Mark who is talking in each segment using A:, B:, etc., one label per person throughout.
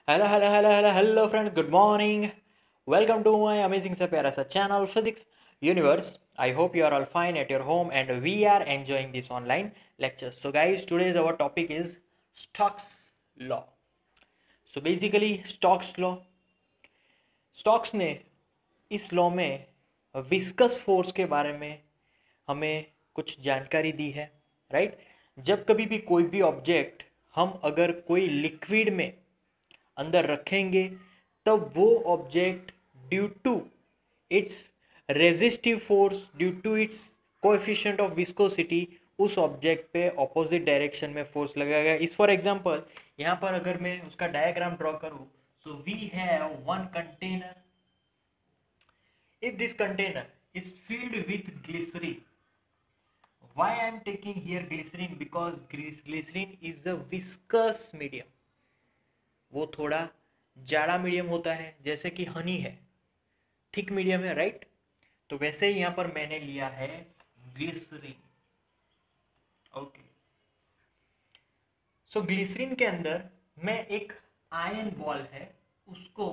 A: Hello hello hello hello hello friends, good morning. Welcome to my amazing सा प्यारा सा channel physics universe. I hope you are all fine at your home and we are enjoying this online lectures. So guys, today's our topic is Stokes law. So basically stocks ने इस law में viscous force के बारे में हमें कुछ जानकारी दी है, राइट। जब कभी भी कोई भी ऑब्जेक्ट हम अगर कोई लिक्विड में अंदर रखेंगे तब वो object due to its resistive force, due to its coefficient of viscosity, उस ऑब्जेक्ट पे ऑपोजिट डायरेक्शन में फोर्स लगाएगा। इस फॉर एग्जांपल यहाँ पर अगर मैं उसका डायग्राम ड्रॉ करूँ, so we have one container. If this container is filled with glycerin, why I am taking here glycerin? Because glycerin is a viscous medium. वो थोड़ा जाड़ा मीडियम होता है, जैसे कि हनी है, थिक मीडियम है, राइट। तो वैसे ही यहाँ पर मैंने लिया है ग्लिसरीन। ओके, सो ग्लिसरीन के अंदर मैं एक आयन बॉल है उसको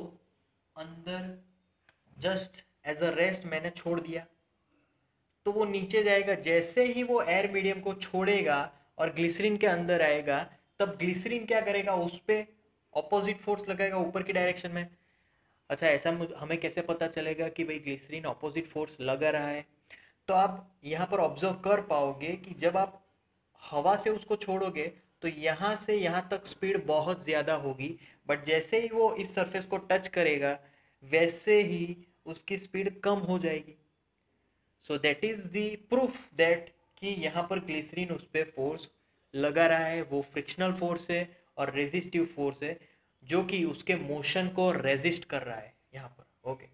A: अंदर जस्ट एज अ रेस्ट मैंने छोड़ दिया, तो वो नीचे जाएगा। जैसे ही वो एयर मीडियम को छोड़ेगा और ग्लिसरीन के अंदर आएगा, तब ग्लिसरीन क्या करेगा, उस पर ऑपोजिट फोर्स लगाएगा ऊपर की डायरेक्शन में। अच्छा, ऐसा हमें कैसे पता चलेगा कि भाई ग्लिसरीन ऑपोजिट फोर्स लगा रहा है? तो आप यहाँ पर ऑब्जर्व कर पाओगे कि जब आप हवा से उसको छोड़ोगे तो यहाँ से यहाँ तक स्पीड बहुत ज़्यादा होगी, बट जैसे ही वो इस सरफेस को टच करेगा वैसे ही उसकी स्पीड कम हो जाएगी। So that is the proof that कि यहाँ पर ग्लिसरीन उस पर फोर्स लगा रहा है। वो फ्रिक्शनल फोर्स है और रेजिस्टिव फोर्स है जो कि उसके मोशन को रेजिस्ट कर रहा है यहाँ पर। ओके,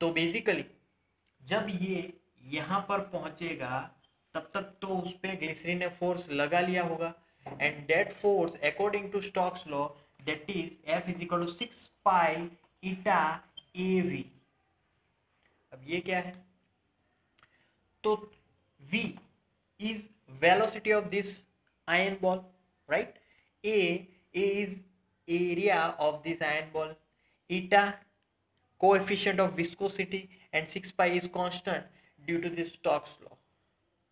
A: तो बेसिकली जब ये यहाँ पर पहुंचेगा तब तक तो उस पर ग्लिसरीन ने फोर्स लगा लिया होगा, and that force according to Stokes law that is F is equal to 6 pi eta AV। अब ये क्या है? तो v is velocity of this iron ball, right? A is area of this iron ball, eta coefficient of viscosity, and 6 pi is constant due to this Stokes law,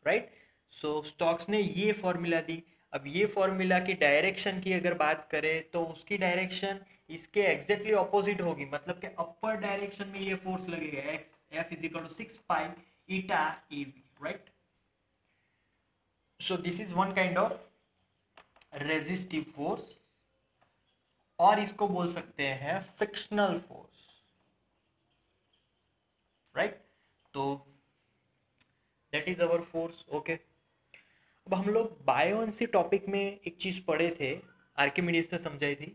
A: right? So stocks ने ये formula दी। अब ये formula की direction की अगर बात करें तो उसकी डायरेक्शन इसके एग्जैक्टली ऑपोजिट होगी, मतलब कि अपर डायरेक्शन में ये फोर्स लगेगा। F is equal to 6 pi eta AV, right? So this is one kind of resistive force, और इसको बोल सकते हैं फ्रिक्शनल फोर्स, राइट। तो that is our force. Okay, अब हम लोग बायोएनर्जी टॉपिक में एक चीज पढ़े थे, आर्किमिडीज ने समझाई थी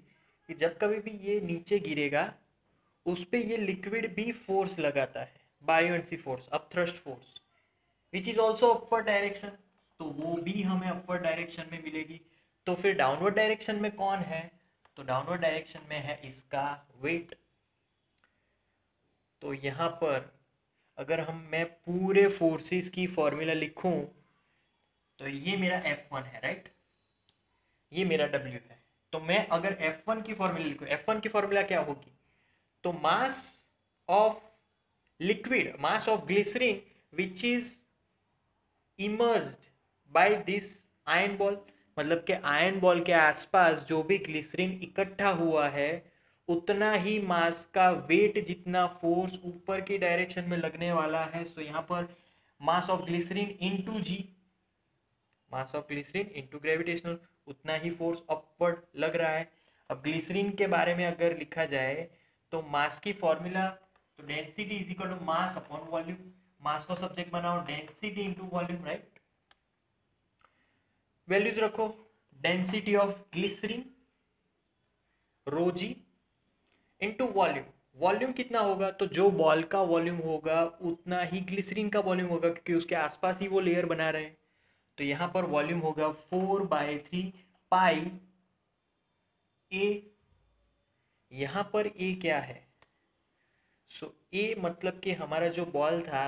A: कि जब कभी भी ये नीचे गिरेगा उस पे ये लिक्विड भी फोर्स लगाता है, bioenergy force, upthrust force, which is also upward direction. तो वो भी हमें अपवर्ड डायरेक्शन में मिलेगी। तो फिर डाउनवर्ड डायरेक्शन में कौन है? तो डाउनवर्ड डायरेक्शन में है इसका वेट। तो यहाँ पर अगर मैं पूरे फोर्सेस की फॉर्मूला लिखूं तो ये मेरा F1 है, राइट, ये मेरा W है। तो मैं अगर F1 की फॉर्मूला लिखूं, F1 की फॉर्मूला क्या होगी? तो mass of liquid, mass of glycerine which is emerged by this iron ball, मतलब कि आयन बॉल के आसपास जो भी ग्लिसरीन इकट्ठा हुआ है उतना ही मास का वेट, जितना फोर्स ऊपर की डायरेक्शन में लगने वाला है। सो यहाँ पर mass of glycerine into G, mass of glycerine into gravitational, उतना ही फोर्स अपवर्ड लग रहा है। अब ग्लिसरीन के बारे में अगर लिखा जाए तो मास की फॉर्मूला, तो density is equal to mass upon volume. Mass को सब्जेक्ट बनाओ, density into volume, right. Values रखो, density of glycerine rho g into volume. Volume कितना होगा? तो जो बॉल का वॉल्यूम होगा उतना ही ग्लिसरीन का वॉल्यूम होगा, क्योंकि उसके आसपास ही वो लेयर बना रहे हैं। तो यहाँ पर वॉल्यूम होगा 4/3 पाई ए। यहाँ पर ए क्या है? सो ए मतलब कि हमारा जो बॉल था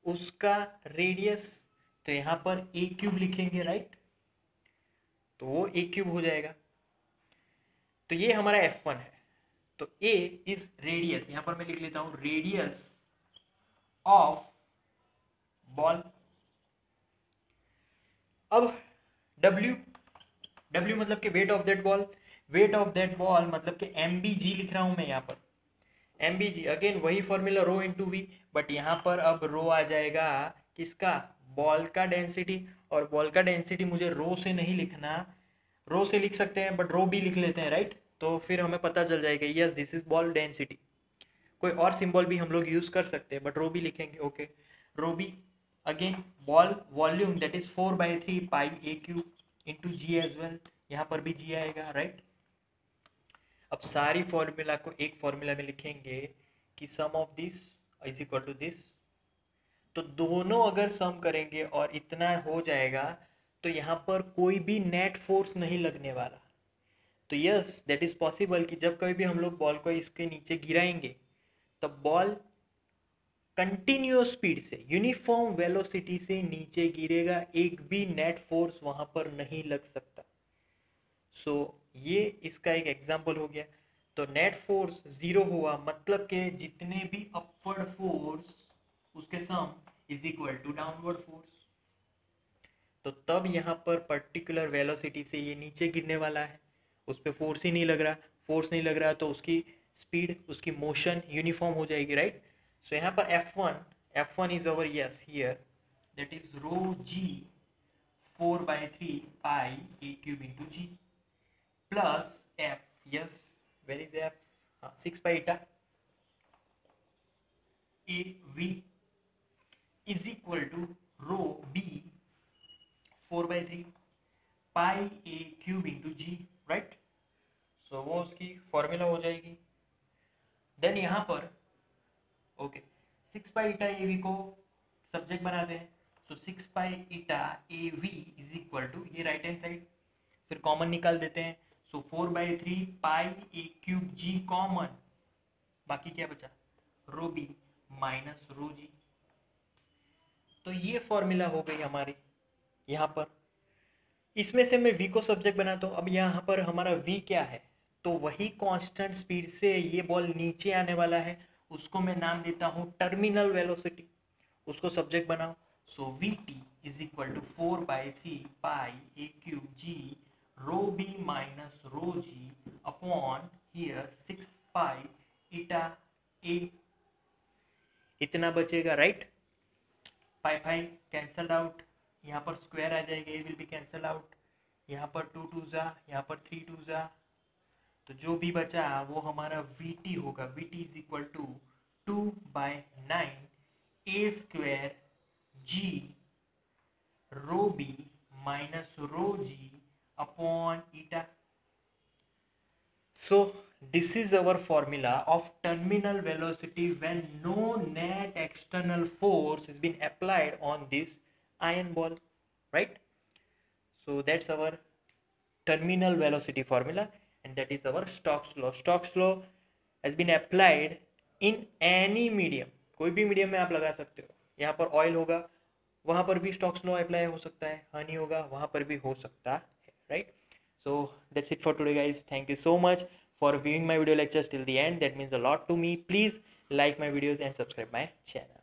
A: उसका रेडियस, तो यहाँ पर ए क्यूब लिखेंगे, राइट। तो वो ए क्यूब हो जाएगा। तो ये हमारा F1 है। तो A इज रेडियस, यहां पर मैं लिख लेता हूं रेडियस ऑफ बॉल। अब W मतलब कि weight of that ball, weight of that ball मतलब कि MBG लिख रहा हूं मैं यहाँ पर, MBG अगेन वही formula rho into V, but यहाँ पर अब रो आ जाएगा किसका, बॉल का डेंसिटी। और बॉल का डेंसिटी मुझे रो से नहीं लिखना, रो से लिख सकते हैं बट रो भी लिख लेते हैं, राइट। तो फिर हमें पता चल जाएगा yes this is ball density. कोई और सिंबल भी हम लोग यूज कर सकते हैं बट रो भी लिखेंगे, okay. Rho B again ball volume that is 4/3 pi A cube into G as well, यहाँ पर भी जी आएगा, राइट। अब सारी फॉर्मूला को एक फॉर्मूला में लिखेंगे कि sum of this is equal to this. तो दोनों अगर सम करेंगे और इतना हो जाएगा तो यहाँ पर कोई भी नेट फोर्स नहीं लगने वाला। तो यस दैट इज पॉसिबल कि जब कभी भी हम लोग बॉल को इसके नीचे गिराएंगे तब बॉल कंटिन्यूअस स्पीड से यूनिफॉर्म वेलोसिटी से नीचे गिरेगा, एक भी नेट फोर्स वहां पर नहीं लग सकता। सो ये इसका एक एग्जाम्पल हो गया। तो नेट फोर्स जीरो हुआ मतलब के जितने भी अपवर्ड फोर्स उसके sum is equal to downward force. तो तब यहाँ पर पर्टिकुलर वेलोसिटी से ये नीचे गिरने वाला है, उस पर फोर्स ही नहीं लग रहा, फोर्स नहीं लग रहा तो उसकी स्पीड उसकी मोशन यूनिफॉर्म हो जाएगी, राइट। सो यहाँ पर F1 is our yes here that is rho g 4/3 pi a cube into g plus F, yes where is F, हाँ 6/eta a v is equal to rho b 4/3 pi a cube into g, right. So वो उसकी formula हो जाएगी। Then यहाँ पर okay 6/eta a v को subject बनाते हैं। So 6/eta a v is equal to ये राइट हैंड साइड, फिर कॉमन निकाल देते हैं। सो 4/3 pi a cube ji common, बाकी क्या बचा रो बी माइनस रो जी। तो ये फॉर्मूला हो गई हमारी। यहाँ पर इसमें से मैं v को सब्जेक्ट बनाता हूँ। अब यहाँ पर हमारा v क्या है, तो वही कांस्टेंट स्पीड से ये बॉल नीचे आने वाला है, उसको मैं नाम देता हूँ टर्मिनल वेलोसिटी, उसको सब्जेक्ट बनाओ। So vt is equal to 4/3 pi a cube g rho B minus rho ji upon here 6π a, इतना बचेगा, राइट। पाई कैंसल आउट, यहाँ पर स्क्वायर आ जाएगा, ये विल बी कैंसल आउट, यहाँ पर 2 2 जा, यहाँ पर 3 2 जा, तो जो भी बचा वो हमारा Vt होगा। Vt is equal to 2/9 A square G rho B minus rho ji upon eta. So this is our formula of terminal velocity when no net external force has been applied on this iron ball, right? So that's our terminal velocity formula and that is our Stokes law. Stokes law has been applied in any medium, कोई भी medium में आप लगा सकते हो। यहाँ पर oil होगा वहाँ पर भी स्टॉक्स लॉ अप्लाई हो सकता है, हनी होगा वहाँ पर भी हो सकता है, right. So that's it for today guys. Thank you so much for viewing my video lectures till the end. That means a lot to me. Please like my videos and subscribe my channel.